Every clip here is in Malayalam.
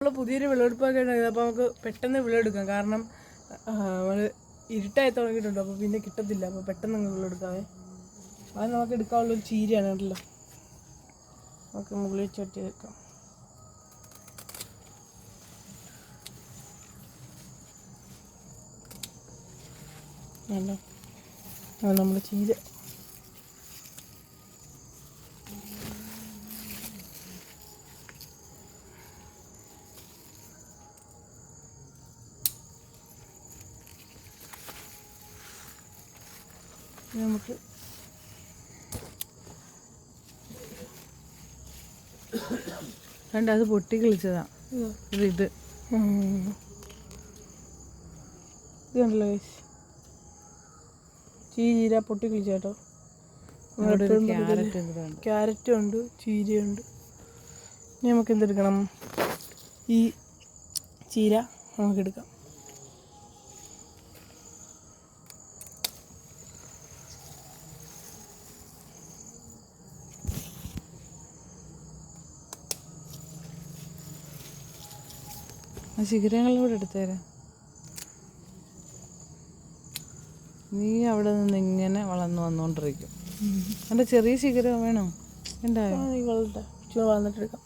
നമ്മൾ പുതിയൊരു വിളവെടുപ്പൊക്കെ ഉണ്ടായത്. അപ്പോൾ നമുക്ക് പെട്ടെന്ന് വിളവെടുക്കാം. കാരണം നമ്മൾ ഇരുട്ടായി തുടങ്ങിയിട്ടുണ്ട്. അപ്പോൾ പിന്നെ കിട്ടത്തില്ല. അപ്പോൾ പെട്ടെന്ന് നമുക്ക് വിളവെടുക്കാവേ. അത് നമുക്ക് എടുക്കാനുള്ളൊരു ചീരയാണ് കേട്ടല്ലോ. നമുക്ക് മുകളിൽ ചട്ടി വെക്കാം. അല്ല അത് നമ്മുടെ ചീര. നമുക്ക് കണ്ട അത് പൊട്ടി കളിച്ചതാ. ഇത് കണ്ടല്ലോ ചീര പൊട്ടി കളിച്ചേട്ടോ. ക്യാരറ്റും ഉണ്ട്, ചീരയുണ്ട്. ഇനി നമുക്ക് എന്തെടുക്കണം? ഈ ചീര നമുക്കെടുക്കാം. ശിഖരങ്ങളിലൂടെ എടുത്തേരാ. നീ അവിടെ നിന്ന് ഇങ്ങനെ വളർന്നു വന്നുകൊണ്ടിരിക്കും. എൻ്റെ ചെറിയ ശിഖരം വേണോ? ഉണ്ടായോ? വളർന്നിട്ടെടുക്കാം.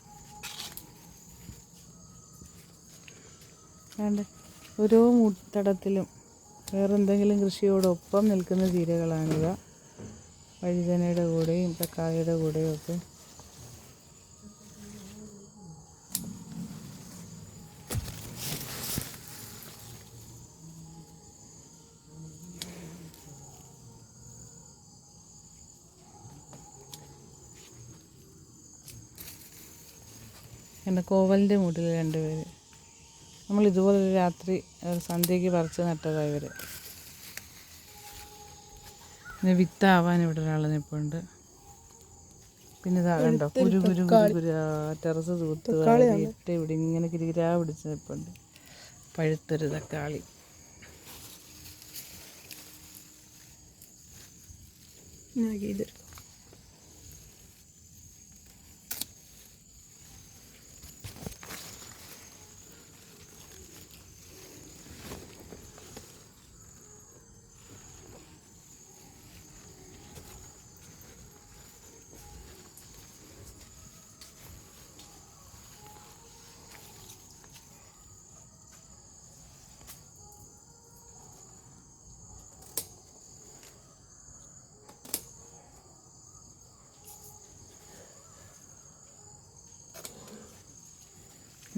വേണ്ടേ? ഓരോ തടത്തിലും വേറെന്തെങ്കിലും കൃഷിയോടൊപ്പം നിൽക്കുന്ന ചീരകളാണിവ. വഴുതനയുടെ കൂടെയും തക്കാളിയുടെ കൂടെയും ഒക്കെ. എൻ്റെ കോവലിൻ്റെ മൂട്ടിൽ 2 പേര്. നമ്മൾ ഇതുപോലൊരു രാത്രി സന്ധ്യയ്ക്ക് പറിച്ച് നട്ടതാണ് ഇവർ. പിന്നെ വിത്താവാൻ ഇവിടെ ഒരാൾ നിൽപ്പുണ്ട്. പിന്നെ ഇതാ കണ്ടോ കുരു ടെറസ് തൂത്ത് ഇവിടെ ഇങ്ങനെ കിരികിരാ പിടിച്ച് നിൽപ്പുണ്ട്. പഴുത്തൊരു തക്കാളി.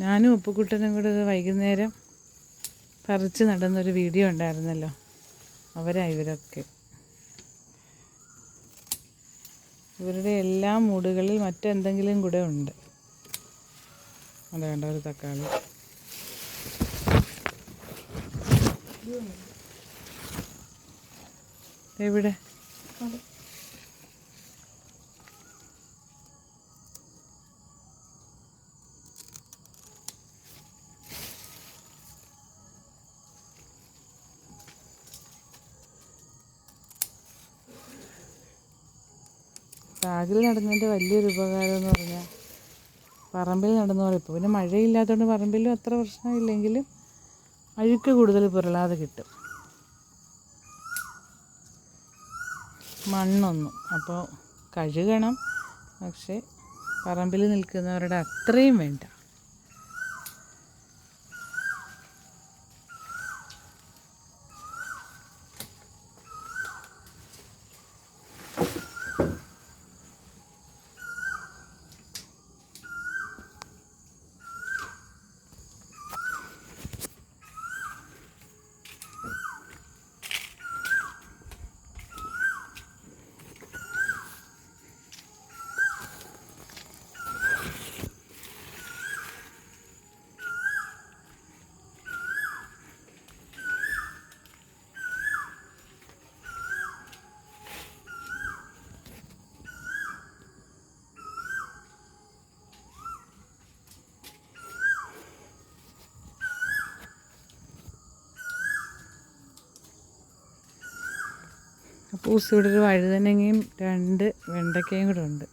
ഞാനും ഉപ്പുക്കുട്ടനും കൂടെ വൈകുന്നേരം പറിച്ച് നടന്നൊരു വീഡിയോ ഉണ്ടായിരുന്നല്ലോ. അവരാ ഇവരൊക്കെ. ഇവരുടെ എല്ലാ മൂടുകളിൽ മറ്റെന്തെങ്കിലും കൂടെ ഉണ്ട്. അത് കണ്ട ഒരു തക്കാളി. എവിടെ? ബാഗിൽ നടുന്നതിൻ്റെ വലിയൊരു ഉപകാരം എന്ന് പറഞ്ഞാൽ പറമ്പിൽ നടുന്ന പോലെ. ഇപ്പോൾ പിന്നെ മഴയില്ലാത്തതുകൊണ്ട് പറമ്പിലും അത്ര പ്രശ്നമില്ലെങ്കിലും അഴുക്ക് കൂടുതൽ പുരളാതെ കിട്ടും. മണ്ണൊന്നും അപ്പോൾ കഴുകണം, പക്ഷേ പറമ്പിൽ നിൽക്കുന്നവരുടെ അത്രയും വേണ്ട. അപ്പോൾ ഇവിടെ ഒരു വഴുതനങ്ങയും 2 വെണ്ടയ്ക്കയും കൂടെ ഉണ്ട്.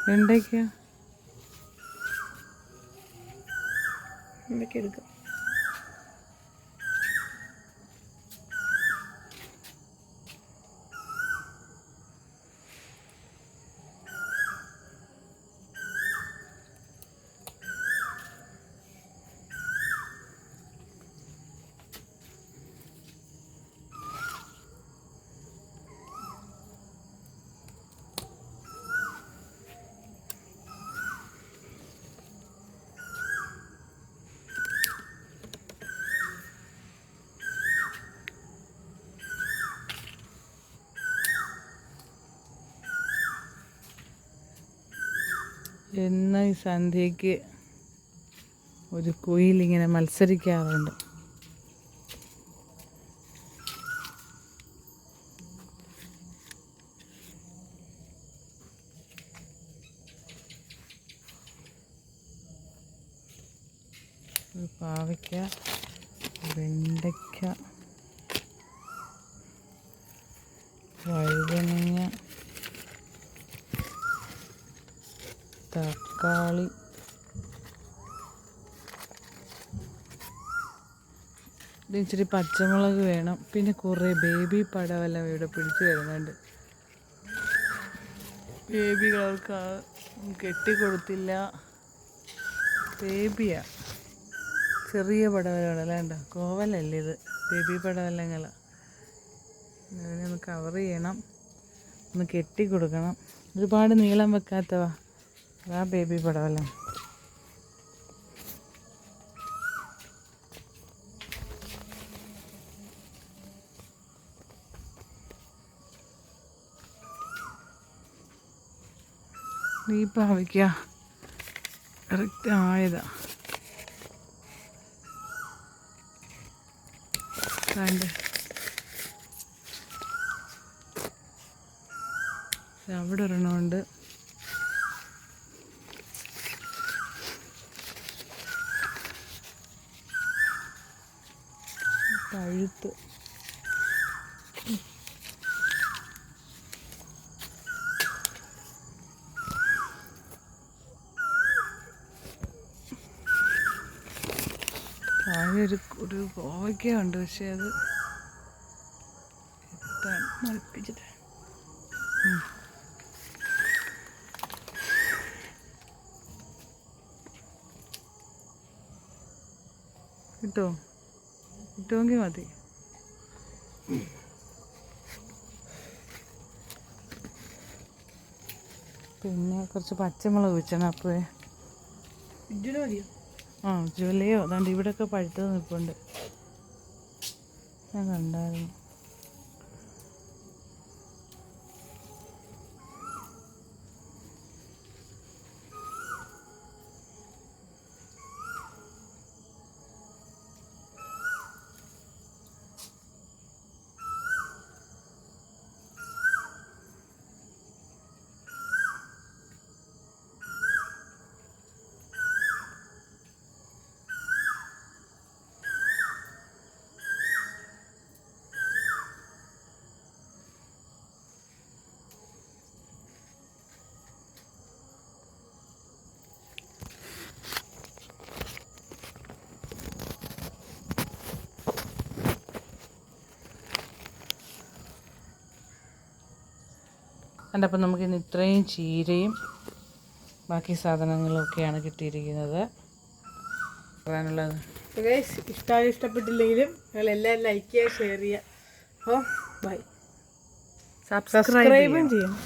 വെണ്ടയ്ക്ക എടുക്കാം. എന്ന ഈ സന്ധ്യയ്ക്ക് ഒരു കുയിലിങ്ങനെ മത്സരിക്കാറുണ്ട്. ഒരു പാവയ്ക്ക, വെണ്ടയ്ക്ക, വഴുതനങ്ങ, തക്കാളി, ഇച്ചിരി പച്ചമുളക് വേണം. പിന്നെ കുറേ ബേബി പടവലം ഇവിടെ പിടിച്ചു വരുന്നുണ്ട്. ബേബികൾക്ക് കെട്ടിക്കൊടുത്തില്ല. ബേബിയാ, ചെറിയ പടവലങ്ങളല്ല, കണ്ടോ, കോവലല്ലേ ഇത്, ബേബി പടവലങ്ങൾ. ഇതിനൊന്ന് കവർ ചെയ്യണം, ഒന്ന് കെട്ടിക്കൊടുക്കണം. ഒരുപാട് നീളം വെക്കാത്തവാ, അതാ ബേബി പടവലം. ഈ പാവയ്ക്ക കറക്റ്റ് ആയതാ. കണ്ട് അവിടെ ഒരെണ്ണമുണ്ട്. പഴുത്ത് താഴെ ഒരു കോവയ്ക്ക ഉണ്ട്, പക്ഷെ അത് മുളപ്പിച്ചിട്ട് കിട്ടുമെങ്കിൽ മതി. പിന്നെ കുറച്ച് പച്ചമുളക് വെച്ചണം. അപ്പോഴേ ജോലിയോ അതാണ്ട് ഇവിടെയൊക്കെ പഴുത്തത് നിൽപ്പുണ്ട്, ഞാൻ കണ്ടായിരുന്നു. എൻ്റെ അപ്പം നമുക്കിന്ന് ഇത്രയും ചീരയും ബാക്കി സാധനങ്ങളൊക്കെയാണ് കിട്ടിയിരിക്കുന്നത്. പറയാനുള്ളത് ഇഷ്ടപ്പെട്ടില്ലെങ്കിലും നിങ്ങൾ എല്ലാവരും ലൈക്ക് ചെയ്യുക, ഷെയർ ചെയ്യുക. അപ്പോൾ ബൈ. സബ്സ്ക്രൈബും ചെയ്യണം.